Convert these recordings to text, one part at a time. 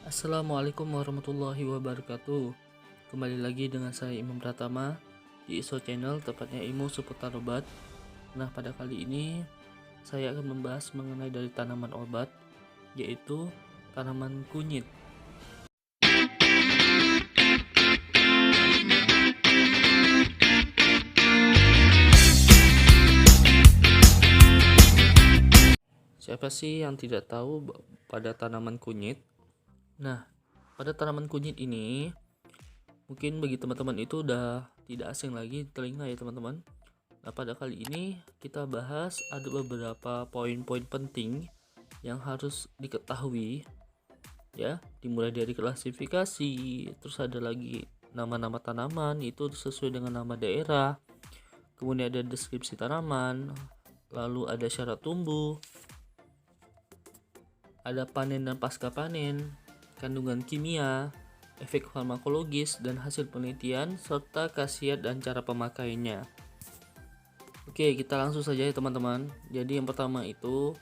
Assalamualaikum warahmatullahi wabarakatuh. Kembali lagi dengan saya Imam Pratama di ISO Channel, tepatnya ilmu seputar obat. Nah, pada kali ini saya akan membahas mengenai dari tanaman obat, yaitu tanaman kunyit. Siapa sih yang tidak tahu pada tanaman kunyit? Nah, pada tanaman kunyit ini mungkin bagi teman-teman itu udah tidak asing lagi telinga ya teman-teman. Nah, pada kali ini kita bahas ada beberapa poin-poin penting yang harus diketahui ya, dimulai dari klasifikasi, terus ada lagi nama-nama tanaman itu sesuai dengan nama daerah, kemudian ada deskripsi tanaman, lalu ada syarat tumbuh, ada panen dan pasca panen, kandungan kimia, efek farmakologis dan hasil penelitian, serta khasiat dan cara pemakaiannya. Oke, kita langsung saja ya teman-teman. Jadi yang pertama itu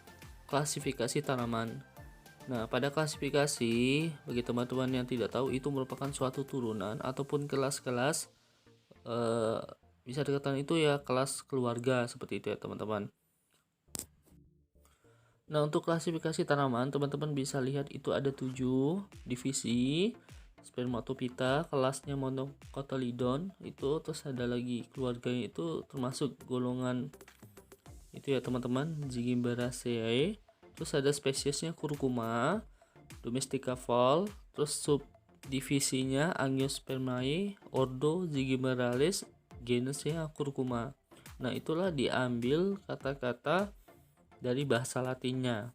klasifikasi tanaman. Nah, pada klasifikasi, bagi teman-teman yang tidak tahu, itu merupakan suatu turunan ataupun kelas-kelas, bisa dikatakan itu ya kelas keluarga seperti itu ya teman-teman. Nah, untuk klasifikasi tanaman, teman-teman bisa lihat itu ada 7 divisi. Spermatophyta, kelasnya Monocotyledon itu, terus ada lagi keluarganya itu termasuk golongan itu ya teman-teman, Zingiberaceae. Terus ada spesiesnya Curcuma, Domestica Fall, terus subdivisinya Angiospermae, ordo Zingiberalis, genusnya Curcuma. Nah, itulah diambil kata-kata dari bahasa Latinnya.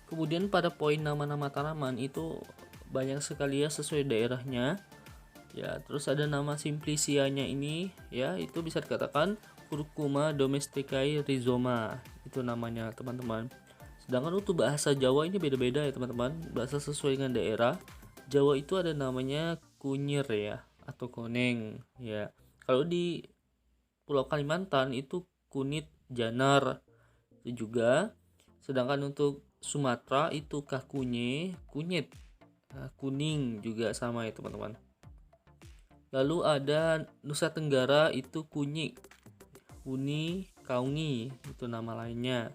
Kemudian pada poin nama-nama tanaman itu banyak sekali ya sesuai daerahnya. Ya, terus ada nama simplicianya ini ya, itu bisa dikatakan Curcuma domesticae rhizoma. Itu namanya, teman-teman. Sedangkan untuk bahasa Jawa ini beda-beda ya, teman-teman. Bahasa sesuai dengan daerah. Jawa itu ada namanya kunyir ya, atau koneng ya. Kalau di Pulau Kalimantan itu kunit janar itu juga. Sedangkan untuk Sumatera itu kakunye, kunyit, kuning juga sama ya teman-teman. Lalu ada Nusa Tenggara itu kunyi, uni, kaungi, itu nama lainnya.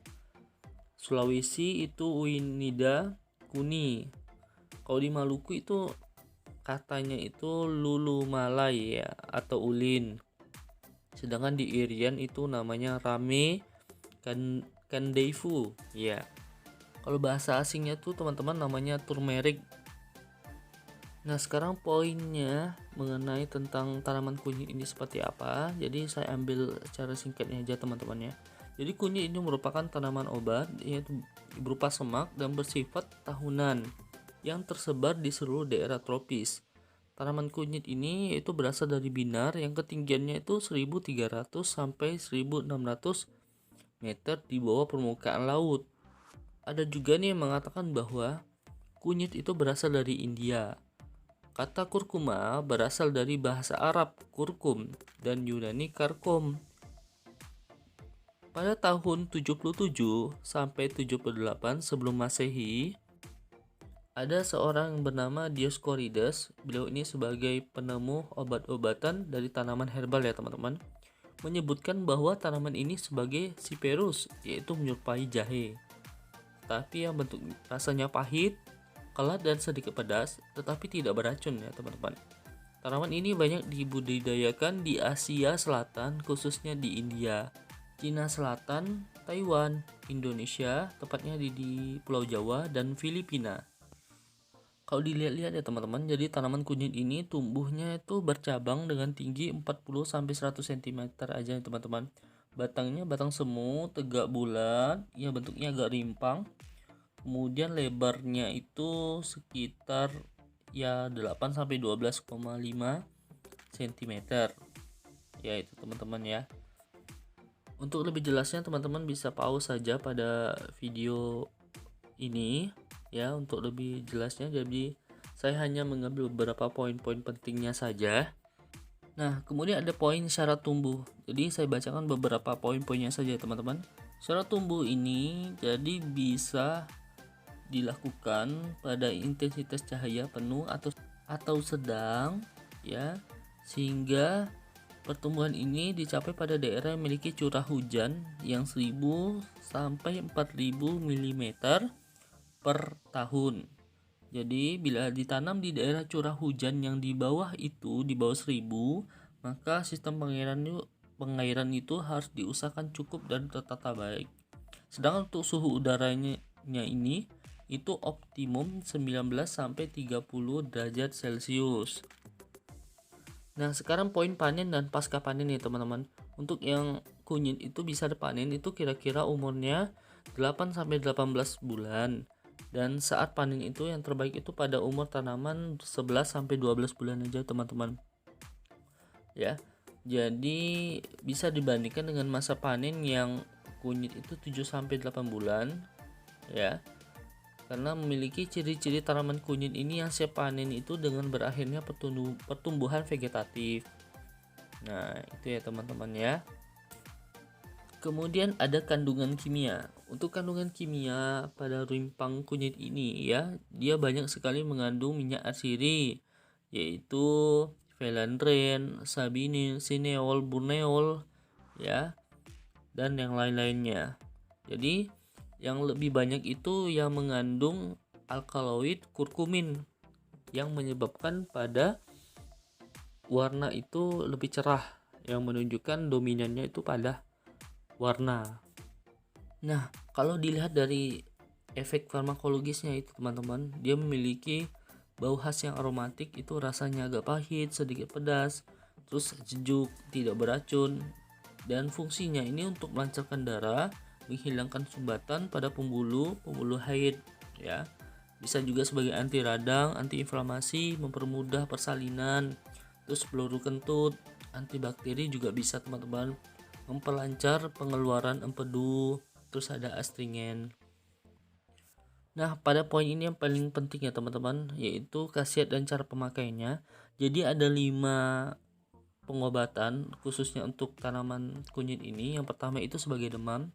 Sulawesi itu uinida, kuni. Kalau di Maluku itu katanya itu lulu malai ya, atau ulin. Sedangkan di Irian itu namanya rame kandeifu ya. Kalau bahasa asingnya tuh teman-teman namanya turmeric. Nah, sekarang poinnya mengenai tentang tanaman kunyit ini seperti apa. Jadi saya ambil secara singkatnya aja teman-teman ya. Jadi kunyit ini merupakan tanaman obat, yaitu berupa semak dan bersifat tahunan yang tersebar di seluruh daerah tropis. Tanaman kunyit ini itu berasal dari binar yang ketinggiannya itu 1300 sampai 1600 meter di bawah permukaan laut. Ada juga nih yang mengatakan bahwa kunyit itu berasal dari India. Kata kurkuma berasal dari bahasa Arab kurkum dan Yunani karkom. Pada tahun 77 sampai 78 sebelum Masehi, ada seorang yang bernama Dioscorides. Beliau ini sebagai penemu obat-obatan dari tanaman herbal ya teman-teman, menyebutkan bahwa tanaman ini sebagai Cyperus, yaitu menyerupai jahe. Tapi yang bentuk rasanya pahit, kelat dan sedikit pedas, tetapi tidak beracun ya teman-teman. Tanaman ini banyak dibudidayakan di Asia Selatan, khususnya di India, Cina Selatan, Taiwan, Indonesia, tepatnya di Pulau Jawa dan Filipina. Kalau dilihat-lihat ya teman-teman, jadi tanaman kunyit ini tumbuhnya itu bercabang dengan tinggi 40 sampai 100 cm aja ya teman-teman. Batangnya batang semu, tegak bulat, ya bentuknya agak rimpang. Kemudian lebarnya itu sekitar ya 8 sampai 12,5 cm. Ya itu teman-teman ya. Untuk lebih jelasnya teman-teman bisa pause saja pada video ini ya untuk lebih jelasnya. Jadi saya hanya mengambil beberapa poin-poin pentingnya saja. Nah, kemudian ada poin syarat tumbuh. Jadi saya bacakan beberapa poin-poinnya saja teman-teman. Syarat tumbuh ini jadi bisa dilakukan pada intensitas cahaya penuh atau sedang, ya, sehingga pertumbuhan ini dicapai pada daerah yang memiliki curah hujan yang 1000 sampai 4000 mm per tahun. Jadi bila ditanam di daerah curah hujan yang di bawah 1000, maka sistem pengairan itu harus diusahakan cukup dan tertata baik. Sedangkan untuk suhu udaranya ini itu optimum 19 sampai 30 derajat Celcius. Nah, sekarang poin panen dan pasca panen nih teman-teman. Untuk yang kunyit itu bisa dipanen itu kira-kira umurnya 8 sampai 18 bulan. Dan saat panen itu yang terbaik itu pada umur tanaman 11 sampai 12 bulan aja teman-teman. Ya. Jadi bisa dibandingkan dengan masa panen yang kunyit itu 7 sampai 8 bulan, ya. Karena memiliki ciri-ciri tanaman kunyit ini yang siap panen itu dengan berakhirnya pertumbuhan vegetatif. Nah, itu ya teman-teman ya. Kemudian ada kandungan kimia. Untuk kandungan kimia pada rimpang kunyit ini ya, dia banyak sekali mengandung minyak atsiri, yaitu phellandren, sabinil, sineol, burneol, ya, dan yang lain-lainnya. Jadi yang lebih banyak itu yang mengandung alkaloid kurkumin yang menyebabkan pada warna itu lebih cerah, yang menunjukkan dominannya itu pada warna. Nah, kalau dilihat dari efek farmakologisnya itu teman-teman, dia memiliki bau khas yang aromatik, itu rasanya agak pahit, sedikit pedas, terus sejuk, tidak beracun, dan fungsinya ini untuk melancarkan darah, menghilangkan sumbatan pada pembuluh haid, ya. Bisa juga sebagai anti radang, anti inflamasi, mempermudah persalinan, terus peluru kentut, antibakteri juga bisa teman-teman, memperlancar pengeluaran empedu, terus ada astringen. Nah, pada poin ini yang paling penting ya teman-teman, yaitu khasiat dan cara pemakaiannya. Jadi ada 5 pengobatan khususnya untuk tanaman kunyit ini. Yang pertama itu sebagai demam.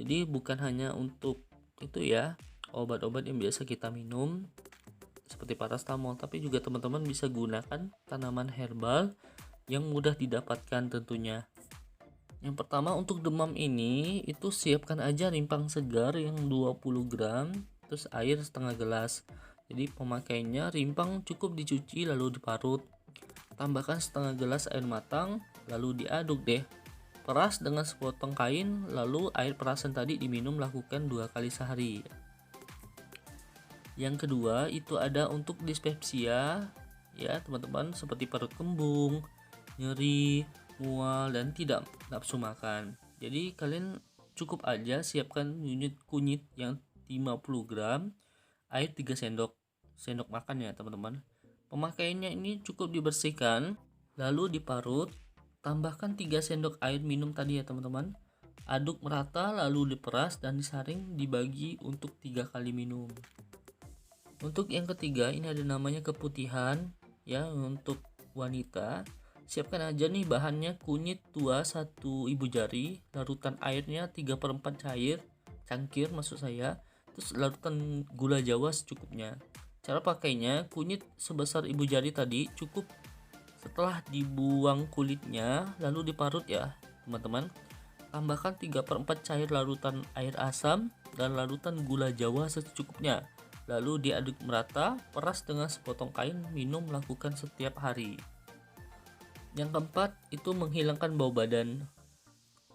Jadi bukan hanya untuk itu ya, obat-obat yang biasa kita minum seperti paracetamol, tapi juga teman-teman bisa gunakan tanaman herbal yang mudah didapatkan tentunya. Yang pertama untuk demam ini itu siapkan aja rimpang segar yang 20 gram, terus air setengah gelas. Jadi pemakaiannya, rimpang cukup dicuci lalu diparut. Tambahkan setengah gelas air matang, lalu diaduk deh. Peras dengan sepotong kain, lalu air perasan tadi diminum, lakukan 2 kali sehari. Yang kedua itu ada untuk dispepsia, ya teman-teman, seperti perut kembung, nyeri, mual, dan tidak nafsu makan. Jadi kalian cukup aja siapkan kunyit yang 50 gram, air 3 sendok makan ya teman-teman. Pemakaiannya ini cukup dibersihkan, lalu diparut, tambahkan 3 sendok air minum tadi ya teman-teman. Aduk merata lalu diperas dan disaring, dibagi untuk 3 kali minum. Untuk yang ketiga ini ada namanya keputihan ya, untuk wanita. Siapkan aja nih bahannya, kunyit tua 1 ibu jari, larutan airnya 3/4 cangkir maksud saya, terus larutan gula jawa secukupnya. Cara pakainya, kunyit sebesar ibu jari tadi cukup setelah dibuang kulitnya, lalu diparut ya teman-teman. Tambahkan 3/4 cair larutan air asam dan larutan gula jawa secukupnya, lalu diaduk merata, peras dengan sepotong kain, minum, lakukan setiap hari. Yang keempat itu menghilangkan bau badan.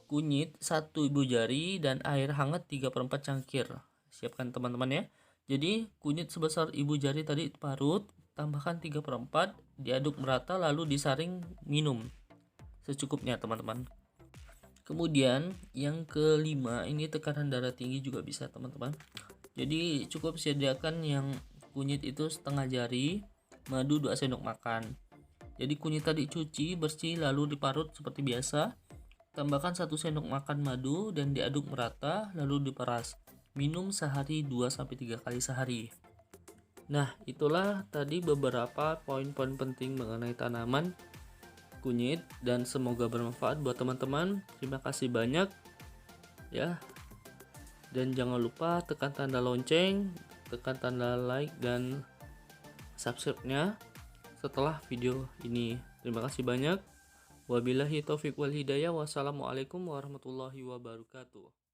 Kunyit 1 ibu jari dan air hangat 3/4 cangkir. Siapkan teman-teman ya. Jadi kunyit sebesar ibu jari tadi parut, tambahkan 3/4, diaduk merata lalu disaring, minum secukupnya teman-teman. Kemudian yang kelima ini tekanan darah tinggi juga bisa teman-teman. Jadi cukup sediakan yang kunyit itu setengah jari, madu 2 sendok makan. Jadi kunyit tadi cuci bersih lalu diparut seperti biasa. Tambahkan 1 sendok makan madu dan diaduk merata lalu diperas. Minum sehari 2-3 kali sehari. Nah, itulah tadi beberapa poin-poin penting mengenai tanaman kunyit dan semoga bermanfaat buat teman-teman. Terima kasih banyak ya. Dan jangan lupa tekan tanda lonceng tekan tanda like dan subscribe-nya setelah video ini. Terima kasih banyak. Wabillahi taufik wal hidayah. Wassalamualaikum warahmatullahi wabarakatuh.